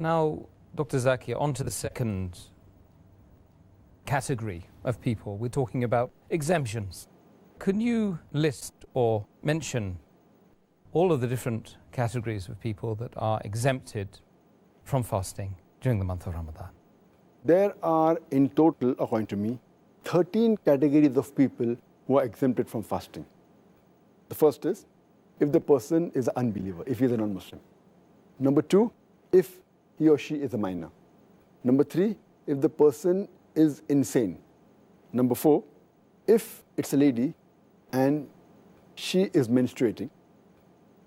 Now, Dr. Zakir, on to the second category of people. We're talking about exemptions. Can you list or mention all of the different categories of people that are exempted from fasting during the month of Ramadan? There are, in total, according to me, 13 categories of people who are exempted from fasting. The first is if the person is an unbeliever, if he is a non-Muslim. Number 2, if he or she is a minor. Number 3, if the person is insane. Number 4, if it's a lady and she is menstruating,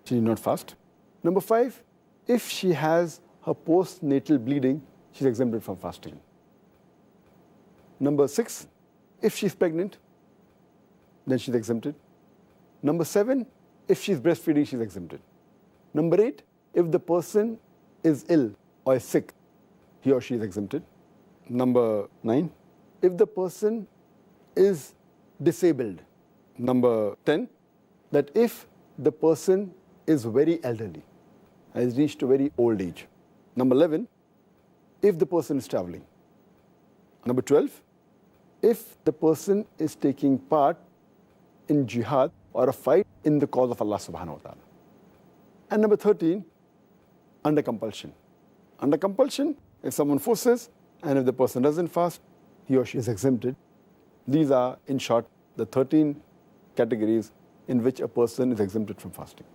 she need not fast. Number 5, if she has her postnatal bleeding, she's exempted from fasting. Number 6, if she's pregnant, then she's exempted. Number 7, if she's breastfeeding, she's exempted. Number 8, if the person is ill or is sick, he or she is exempted. Number 9, if the person is disabled. Number 10, that if the person is very elderly, has reached a very old age. Number 11, if the person is traveling. Number 12, if the person is taking part in jihad or a fight in the cause of Allah subhanahu wa ta'ala. And number 13, under compulsion. Under compulsion, if someone forces and if the person doesn't fast, he or she is exempted. These are, in short, the 13 categories in which a person is exempted from fasting.